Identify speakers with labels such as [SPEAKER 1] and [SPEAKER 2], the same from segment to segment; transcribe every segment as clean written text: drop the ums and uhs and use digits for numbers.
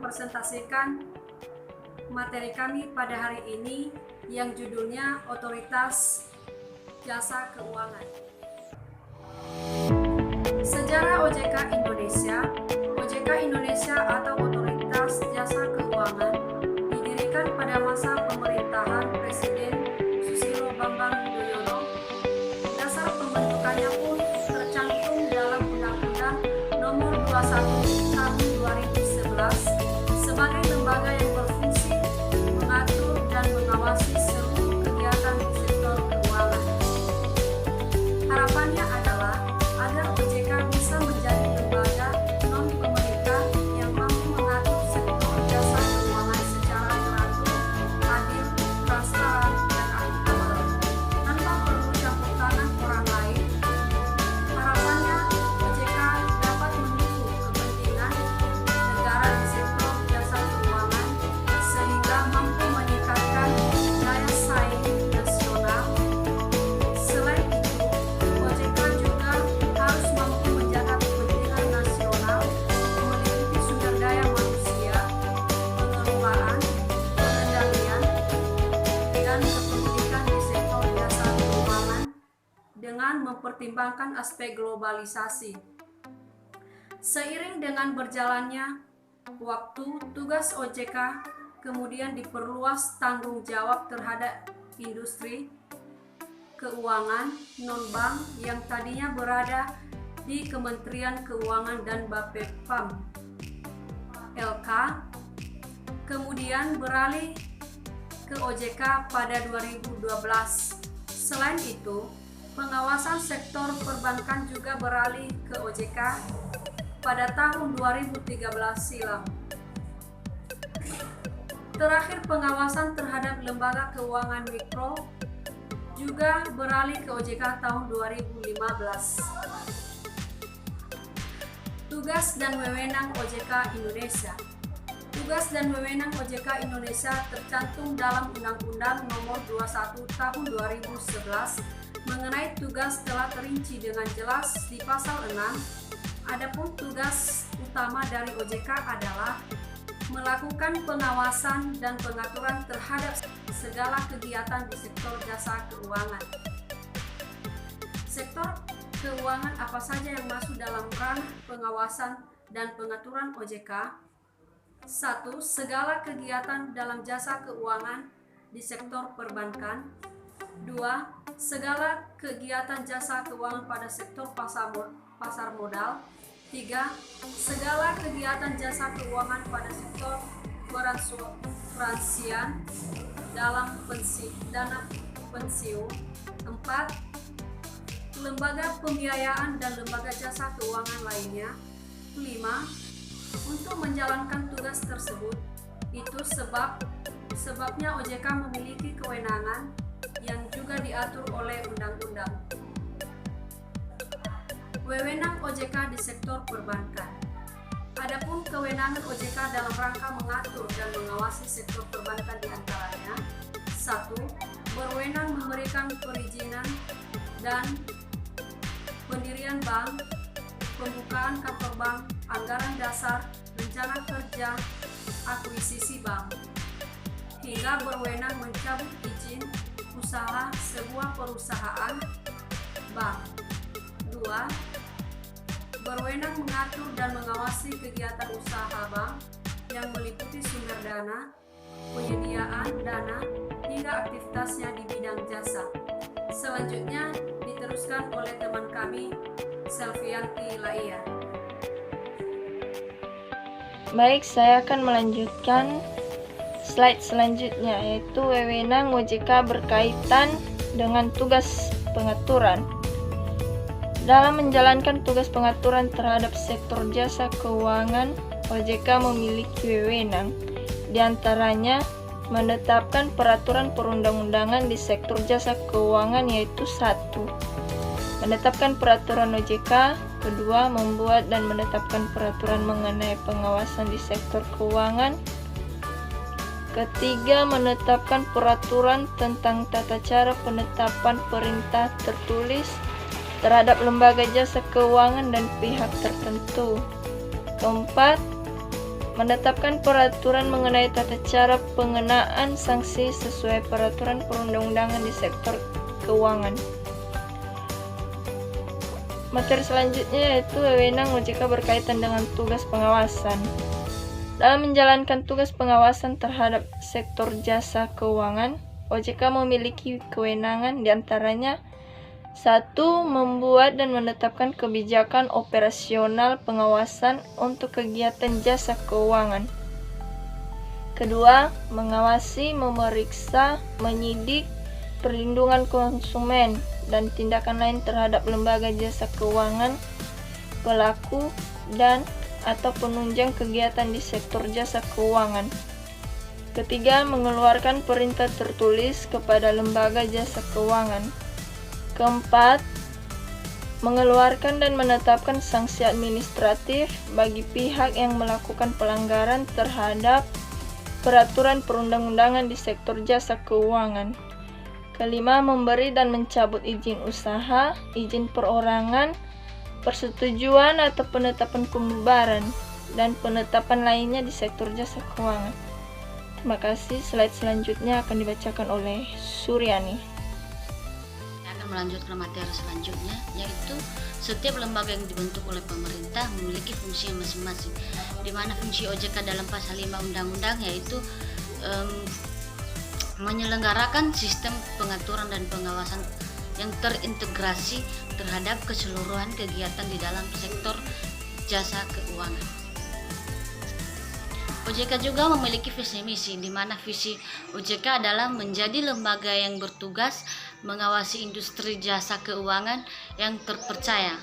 [SPEAKER 1] mempresentasikan materi kami pada hari ini yang judulnya Otoritas Jasa Keuangan. Sejarah OJK Indonesia. OJK Indonesia atau Otoritas Jasa Keuangan didirikan pada masa pemerintahan Presiden Susilo Bambang Yudhoyono. Dasar pembentukannya pun tercantum dalam Undang-Undang Nomor 21 Tahun 2011 sebagai lembaga yang berfungsi mengatur dan mengawasi seluruh kegiatan di sektor keuangan. Harapannya adalah agar OJK bisa menjadi lembaga non-pemerintah yang mampu mengatur sektor jasa keuangan secara teratur, adil, transparan, dan akuntabel, tanpa perlu campur tangan orang lain. Harapannya OJK dapat mendukung kepentingan negara di sektor jasa keuangan sehingga mampu meningkatkan daya saing nasional. Selain itu, OJK juga harus mampu menjaga kepentingan nasional, meliputi sumber daya manusia, pengelolaan, pengendalian, dan kepemilikan di sektor jasa keuangan dengan mempertimbangkan aspek globalisasi. Seiring dengan berjalannya waktu, tugas OJK kemudian diperluas tanggung jawab terhadap industri keuangan non-bank yang tadinya berada di Kementerian Keuangan dan Bapepam LK, kemudian beralih ke OJK pada 2012. Selain itu, pengawasan sektor perbankan juga beralih ke OJK pada tahun 2013 silam. Terakhir, pengawasan terhadap lembaga keuangan mikro juga beralih ke OJK tahun 2015. Tugas dan wewenang OJK Indonesia. Tugas dan wewenang OJK Indonesia tercantum dalam Undang-Undang Nomor 21 Tahun 2011 mengenai tugas telah terinci dengan jelas di pasal 6. Adapun tugas utama dari OJK adalah melakukan pengawasan dan pengaturan terhadap segala kegiatan di sektor jasa keuangan. Sektor keuangan apa saja yang masuk dalam ranah pengawasan dan pengaturan OJK? 1. Segala kegiatan dalam jasa keuangan di sektor perbankan. 2. Segala kegiatan jasa keuangan pada sektor pasar modal. 3. Segala kegiatan jasa keuangan pada sektor perasuransian dalam dana pensiun. 4. Lembaga pembiayaan dan lembaga jasa keuangan lainnya. 5. Untuk menjalankan tugas tersebut, itu sebabnya OJK memiliki kewenangan yang juga diatur oleh undang-undang. Wewenang OJK di sektor perbankan. Adapun kewenangan OJK dalam rangka mengatur dan mengawasi sektor perbankan diantaranya: 1. Berwenang memberikan perizinan dan pendirian bank, pembukaan kantor bank, anggaran dasar, rencana kerja, akuisisi bank, hingga berwenang mencabut izin usaha sebuah perusahaan bank. 2. Berwenang mengatur dan mengawasi kegiatan usaha bank yang meliputi sumber dana, penyediaan dana, hingga aktivitasnya di bidang jasa. Selanjutnya diteruskan oleh teman kami, Selvianti Laia.
[SPEAKER 2] Baik, saya akan melanjutkan slide selanjutnya, yaitu wewenang OJK berkaitan dengan tugas pengaturan. Dalam menjalankan tugas pengaturan terhadap sektor jasa keuangan, OJK memiliki wewenang, diantaranya menetapkan peraturan perundang-undangan di sektor jasa keuangan, yaitu 1. Menetapkan peraturan OJK. 2. Membuat dan menetapkan peraturan mengenai pengawasan di sektor keuangan. 3. Menetapkan peraturan tentang tata cara penetapan perintah tertulis terhadap lembaga jasa keuangan dan pihak tertentu. 4. menetapkan peraturan mengenai tata cara pengenaan sanksi sesuai peraturan perundang-undangan di sektor keuangan. Materi selanjutnya yaitu wewenang OJK berkaitan dengan tugas pengawasan. Dalam menjalankan tugas pengawasan terhadap sektor jasa keuangan, OJK memiliki kewenangan diantaranya: 1. Membuat dan menetapkan kebijakan operasional pengawasan untuk kegiatan jasa keuangan. 2. Mengawasi, memeriksa, menyidik, perlindungan konsumen, dan tindakan lain terhadap lembaga jasa keuangan, pelaku, dan atau penunjang kegiatan di sektor jasa keuangan. 3. Mengeluarkan perintah tertulis kepada lembaga jasa keuangan. 4. Mengeluarkan dan menetapkan sanksi administratif bagi pihak yang melakukan pelanggaran terhadap peraturan perundang-undangan di sektor jasa keuangan. 5. Memberi dan mencabut izin usaha, izin perorangan, persetujuan atau penetapan pembubaran, dan penetapan lainnya di sektor jasa keuangan. Terima kasih. Slide selanjutnya akan dibacakan oleh Suryani.
[SPEAKER 3] Melanjutkan materi selanjutnya, yaitu setiap lembaga yang dibentuk oleh pemerintah memiliki fungsi masing-masing, di mana fungsi OJK dalam pasal 5 undang-undang yaitu menyelenggarakan sistem pengaturan dan pengawasan yang terintegrasi terhadap keseluruhan kegiatan di dalam sektor jasa keuangan. OJK juga memiliki visi misi, di mana visi OJK adalah menjadi lembaga yang bertugas mengawasi industri jasa keuangan yang terpercaya,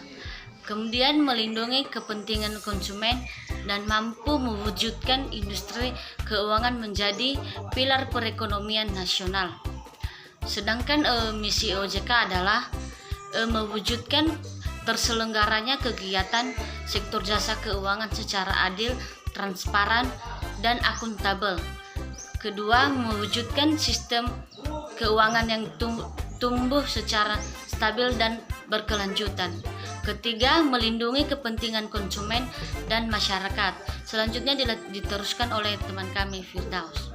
[SPEAKER 3] kemudian melindungi kepentingan konsumen dan mampu mewujudkan industri keuangan menjadi pilar perekonomian nasional. Sedangkan misi OJK adalah mewujudkan terselenggaranya kegiatan sektor jasa keuangan secara adil, transparan, dan akuntabel. Kedua, mewujudkan sistem keuangan yang tumbuh secara stabil dan berkelanjutan. Ketiga, melindungi kepentingan konsumen dan masyarakat. Selanjutnya diteruskan oleh teman kami, Firdaus.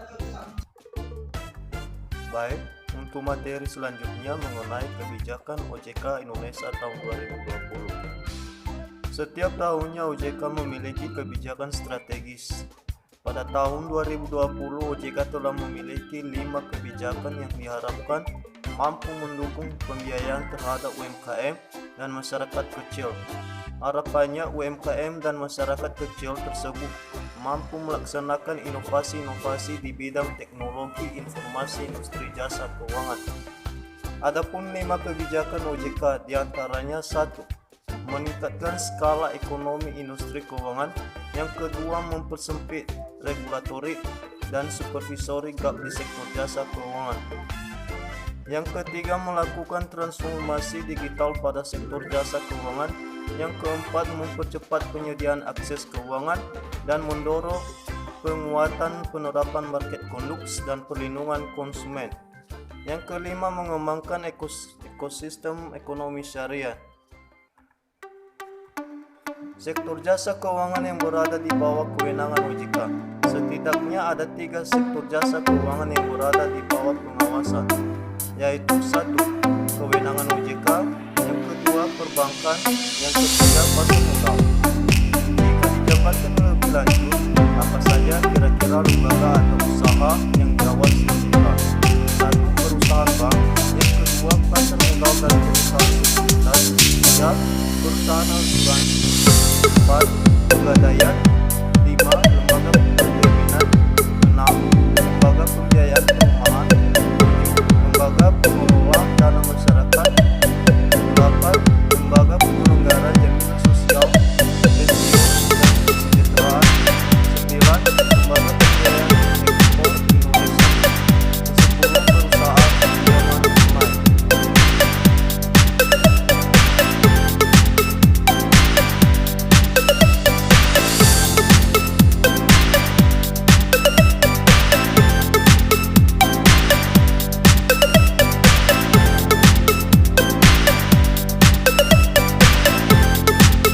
[SPEAKER 4] Baik, untuk materi selanjutnya mengenai kebijakan OJK Indonesia tahun 2020. Setiap tahunnya OJK memiliki kebijakan strategis. Pada tahun 2020, OJK telah memiliki 5 kebijakan yang diharapkan mampu mendukung pembiayaan terhadap UMKM dan masyarakat kecil. Harapannya UMKM dan masyarakat kecil tersebut mampu melaksanakan inovasi-inovasi di bidang teknologi informasi industri jasa keuangan. Adapun 5 kebijakan OJK diantaranya: 1. Meningkatkan skala ekonomi industri keuangan. Yang kedua, mempersempit regulatorik dan supervisory gap di sektor jasa keuangan. Yang ketiga, melakukan transformasi digital pada sektor jasa keuangan. Yang keempat, mempercepat penyediaan akses keuangan dan mendorong penguatan penerapan market conduct dan perlindungan konsumen. Yang kelima, mengembangkan ekosistem ekonomi syariah. Sektor jasa keuangan yang berada di bawah kewenangan OJK. Setidaknya ada 3 sektor jasa keuangan yang berada di bawah pengawasan, yaitu 1. Kewenangan OJK, yang kedua perbankan, yang ketiga pasar modal. Jika dijabarkan lebih lanjut, apa saja kira-kira lembaga atau usaha yang diawasi OJK? 1. Perusahaan bank, yang kedua pasar modal dan perusahaan sekuritas, 3. Perusahaan asuransi, 4. Pegadaian,